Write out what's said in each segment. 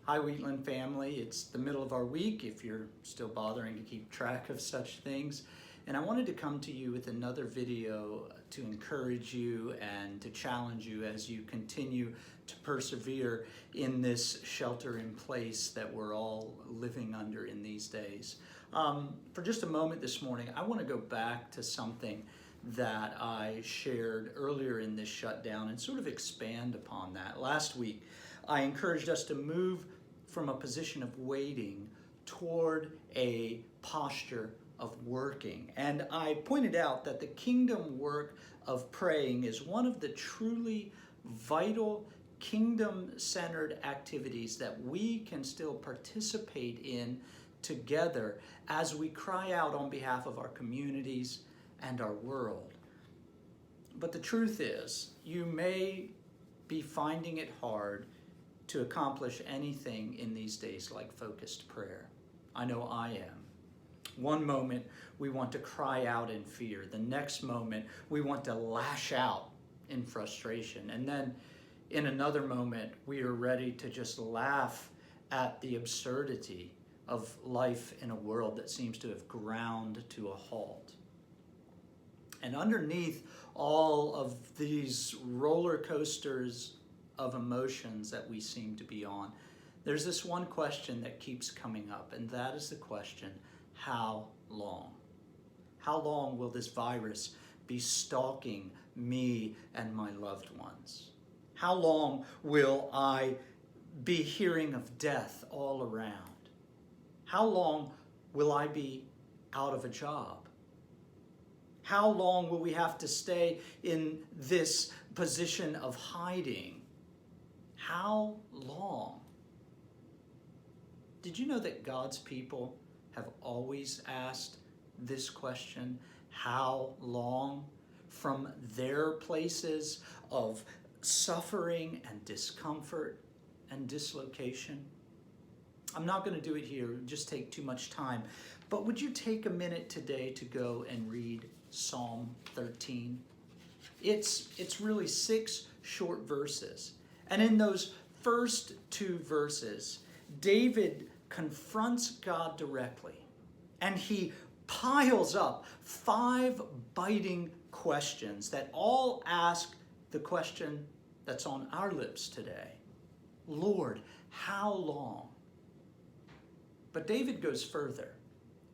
Hi Wheatland family, it's the middle of our week if you're still bothering to keep track of such things. And I wanted to come to you with another video to encourage you and to challenge you as you continue to persevere in this shelter in place that we're all living under in these days. For just a moment this morning, I want to go back to something that I shared earlier in this shutdown and sort of expand upon that. Last week, I encouraged us to move from a position of waiting toward a posture of working. And I pointed out that the kingdom work of praying is one of the truly vital kingdom-centered activities that we can still participate in together as we cry out on behalf of our communities and our world. But the truth is, you may be finding it hard to accomplish anything in these days like focused prayer. I know I am. One moment we want to cry out in fear. The next moment we want to lash out in frustration. And then in another moment we are ready to just laugh at the absurdity of life in a world that seems to have ground to a halt. And underneath all of these roller coasters of emotions that we seem to be on, there's this one question that keeps coming up, and that is the question, how long? How long will this virus be stalking me and my loved ones? How long will I be hearing of death all around? How long will I be out of a job? How long will we have to stay in this position of hiding? How long? Did you know that God's people have always asked this question, how long, from their places of suffering and discomfort and dislocation? I'm not going to do it here, it would just take too much time. But would you take a minute today to go and read Psalm 13? It's really 6 short verses. And in those first 2 verses, David confronts God directly. And he piles up 5 biting questions that all ask the question that's on our lips today. Lord, how long? But David goes further.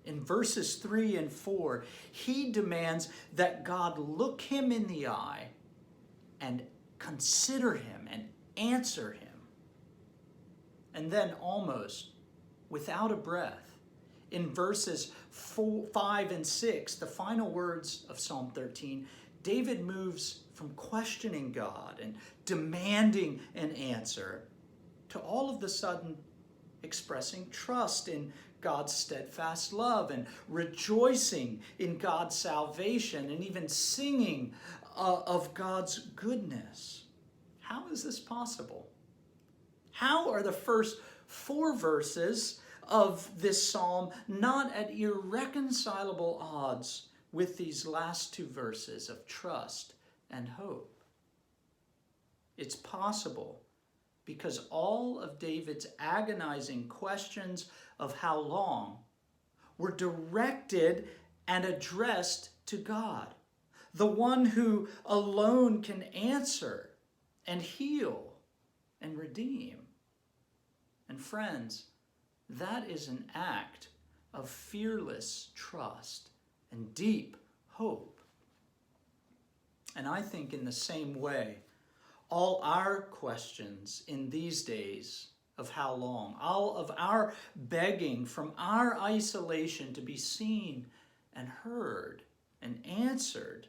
In verses 3 and 4, he demands that God look him in the eye and consider him and answer him. And then almost without a breath, in verses 5 and 6, the final words of Psalm 13, David moves from questioning God and demanding an answer to all of a sudden expressing trust in God's steadfast love and rejoicing in God's salvation and even singing of God's goodness. How is this possible? How are the first 4 verses of this psalm not at irreconcilable odds with these last 2 verses of trust and hope? It's possible because all of David's agonizing questions of how long were directed and addressed to God, the one who alone can answer and heal and redeem. And friends, that is an act of fearless trust and deep hope. And I think in the same way, all our questions in these days of how long, all of our begging from our isolation to be seen and heard and answered,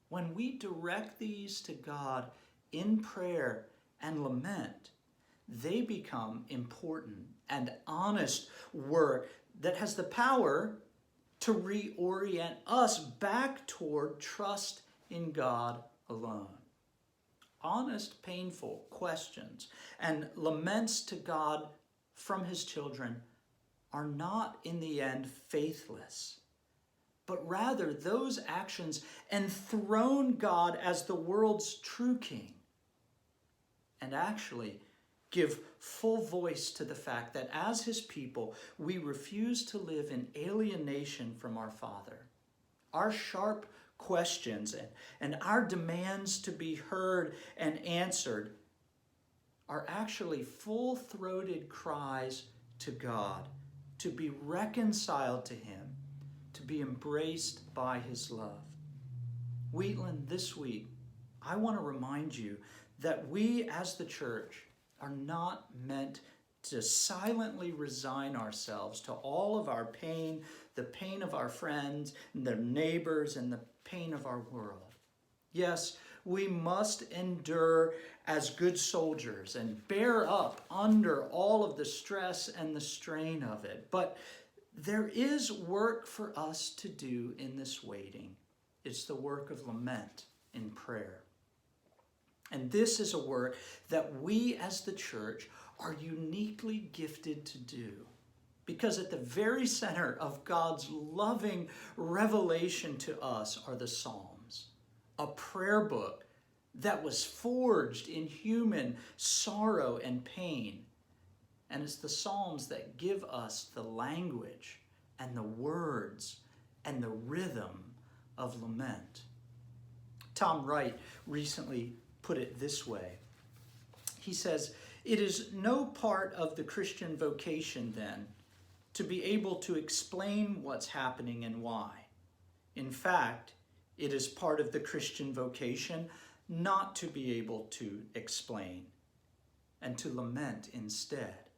when we direct these to God in prayer and lament, they become important and honest work that has the power to reorient us back toward trust in God alone. Honest, painful questions and laments to God from his children are not in the end faithless, but rather those actions enthrone God as the world's true king and actually give full voice to the fact that as his people, we refuse to live in alienation from our Father. Our sharp questions and our demands to be heard and answered are actually full-throated cries to God, to be reconciled to him, to be embraced by his love. Wheatland, this week, I want to remind you that we as the church are not meant to silently resign ourselves to all of our pain, the pain of our friends, their neighbors, and the pain of our world. Yes, we must endure as good soldiers and bear up under all of the stress and the strain of it. But there is work for us to do in this waiting. It's the work of lament in prayer. And this is a work that we as the church are uniquely gifted to do. Because at the very center of God's loving revelation to us are the Psalms, a prayer book that was forged in human sorrow and pain. And it's the Psalms that give us the language and the words and the rhythm of lament. Tom Wright recently put it this way. He says, "It is no part of the Christian vocation, then, to be able to explain what's happening and why. In fact, it is part of the Christian vocation not to be able to explain and to lament instead."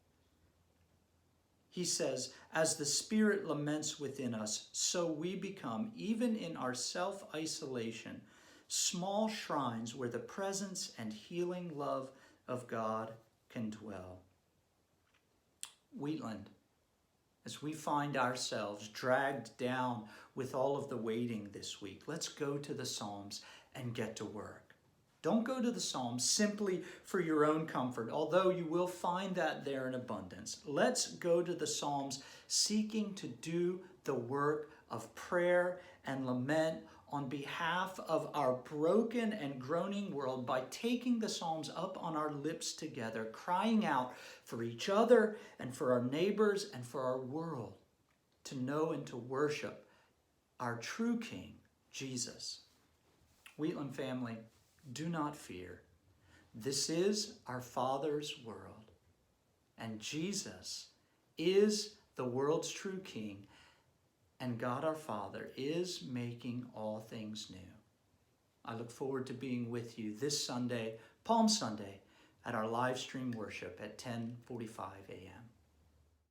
He says, "As the Spirit laments within us, so we become, even in our self-isolation, small shrines where the presence and healing love of God can dwell." Wheatland, as we find ourselves dragged down with all of the waiting this week, let's go to the Psalms and get to work. Don't go to the Psalms simply for your own comfort, although you will find that there in abundance. Let's go to the Psalms seeking to do the work of prayer and lament on behalf of our broken and groaning world by taking the Psalms up on our lips together, crying out for each other and for our neighbors and for our world to know and to worship our true King, Jesus. Wheatland family, do not fear. This is our Father's world, and Jesus is the world's true King, and God our Father is making all things new. I look forward to being with you this Sunday, Palm Sunday, at our live stream worship at 10:45 a.m.